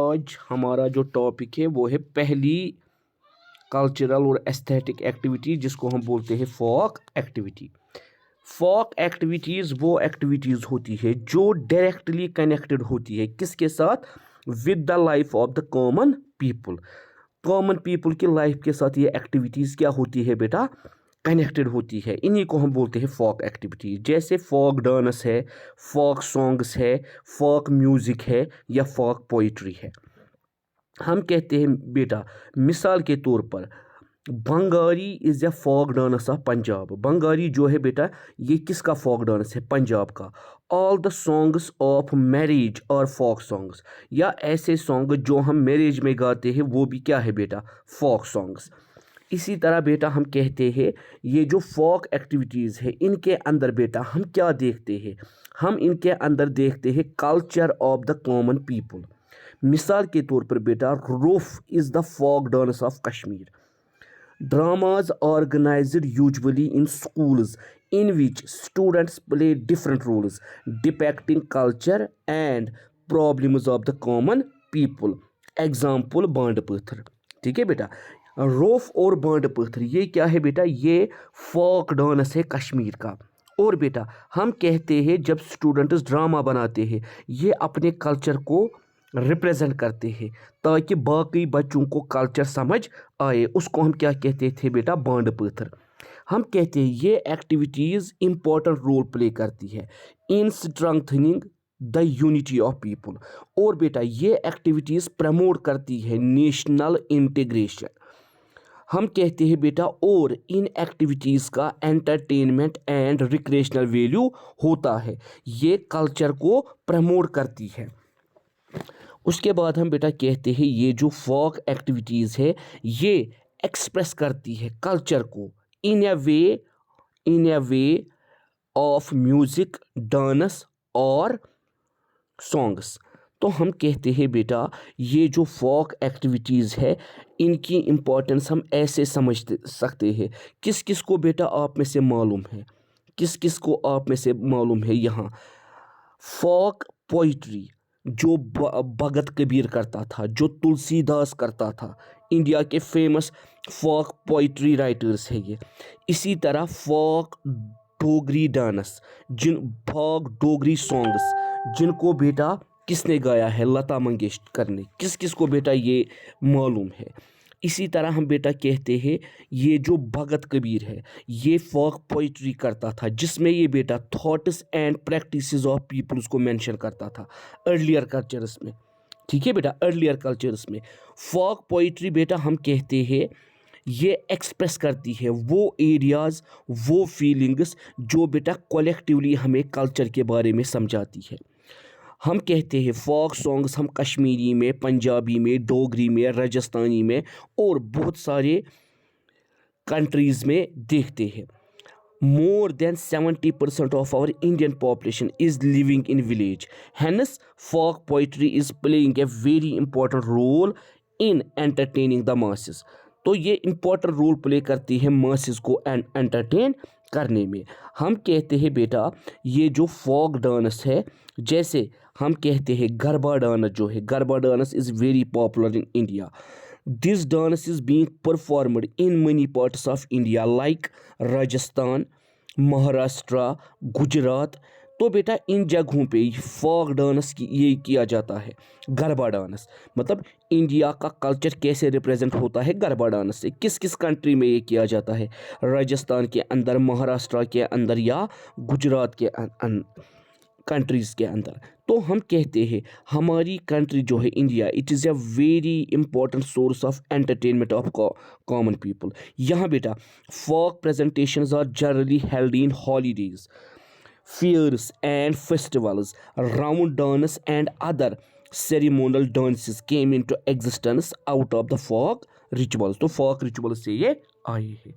आज हमारा जो टॉपिक है वो है पहली कल्चरल और एस्थेटिक एक्टिविटी जिसको हम बोलते हैं फोक एक्टिविटी। फोक एक्टिविटीज़ वो एक्टिविटीज़ होती है जो डायरेक्टली कनेक्टेड होती है किसके साथ, with the life of the common people. Common people की लाइफ के साथ ये एक्टिविटीज़ क्या होती है बेटा, कनेक्टेड होती है। इन्हीं को हम बोलते हैं फोक एक्टिविटीज़। जैसे फोक डांस है, फोक सॉन्ग्स है, फोक म्यूज़िक है या फोक पोइट्री है। हम कहते हैं बेटा, मिसाल के तौर पर Bengali is a folk dance of Punjab. Bengali जो है बेटा ये किसका फोक डांस है, पंजाब का। All the songs of marriage और फोक सॉन्ग्स, या ऐसे सॉन्ग जो हम मैरिज में गाते हैं वो भी क्या है बेटा, फोक सॉन्ग्स। इसी तरह बेटा हम कहते हैं ये जो फोक एक्टिविटीज़ है इनके अंदर बेटा हम क्या देखते हैं, हम इनके अंदर देखते हैं culture of the common people. मिसाल के तौर पर बेटा Rouf is the folk dance of Kashmir. Dramas organized usually in schools in which students play different roles depicting culture and problems of the common people. Example bond पत्थर। ठीक है बेटा, रोफ और बांड पत्थर ये क्या है बेटा, ये फोक डांस है कश्मीर का। और बेटा हम कहते हैं जब स्टूडेंट्स ड्रामा बनाते हैं ये अपने कल्चर को रिप्रेजेंट करते हैं ताकि बाकी बच्चों को कल्चर समझ आए, उसको हम क्या कहते थे बेटा, बांड पत्थर। हम कहते हैं ये एक्टिविटीज़ इम्पोर्टेंट रोल प्ले करती है इन strengthening the unity of people. और बेटा ये एक्टिविटीज़ प्रमोट करती है नेशनल इंटीग्रेशन। हम कहते हैं बेटा और इन एक्टिविटीज़ का एंटरटेनमेंट एंड रिक्रिएशनल वैल्यू होता है, ये कल्चर को प्रमोट करती है। उसके बाद हम बेटा कहते हैं ये जो फोक एक्टिविटीज़ है ये एक्सप्रेस करती है कल्चर को इन ए वे ऑफ म्यूज़िक, डांस और सॉन्ग्स। तो हम कहते हैं बेटा ये जो फोक एक्टिविटीज़ है इनकी इम्पोर्टेंस हम ऐसे समझ सकते हैं। किस किस को बेटा आप में से मालूम है, किस किस को आप में से मालूम है यहाँ, फोक पोइट्री जो भगत कबीर करता था, जो तुलसीदास करता था, इंडिया के फेमस फोक पोइट्री राइटर्स है ये। इसी तरह फोक डोगरी डांस, फोक डोगरी सॉन्ग्स जिनको बेटा किसने गाया है, लता मंगेशकर ने। किस किस को बेटा ये मालूम है। इसी तरह हम बेटा कहते हैं ये जो भगत कबीर है ये फोक पोइट्री करता था जिसमें ये बेटा thoughts and practices of peoples को मेंशन करता था अर्लियर कल्चर्स में। ठीक है बेटा, अर्लियर कल्चर्स में फोक पोइट्री बेटा हम कहते हैं ये एक्सप्रेस करती है वो एरियाज़, वो फीलिंग्स जो बेटा कलेक्टिवली हमें कल्चर के बारे में समझाती है। हम कहते हैं फोक सॉन्ग्स हम कश्मीरी में, पंजाबी में, डोगरी में, राजस्थानी में और बहुत सारे कंट्रीज़ में देखते हैं। More than 70% of our Indian population is living in village. Hence, folk poetry is playing a very important role in entertaining the masses. तो ये इम्पोर्टेंट रोल प्ले करती है मासेस को एंटरटेन करने में। हम कहते हैं बेटा ये जो फोक डांस है, जैसे हम कहते हैं गरबा डांस जो है, garba dance is very popular in India. This dance is being performed in money parts of India like Rajasthan, Maharashtra, Gujarat. तो बेटा इन जगहों पे फोक डांस की ये किया जाता है, गरबा डांस। मतलब इंडिया का कल्चर कैसे रिप्रेजेंट होता है गरबा डांस से। किस किस कंट्री में ये किया जाता है, राजस्थान के अंदर, महाराष्ट्र के अंदर या गुजरात के कंट्रीज़ के अंदर। तो हम कहते हैं हमारी कंट्री जो है India, it is a very important source of entertainment of common people. यहाँ बेटा folk presentations are generally held in holidays, fairs and festivals. Round dance and other ceremonial dances came into existence out of the folk rituals. तो folk rituals से ये आए हैं।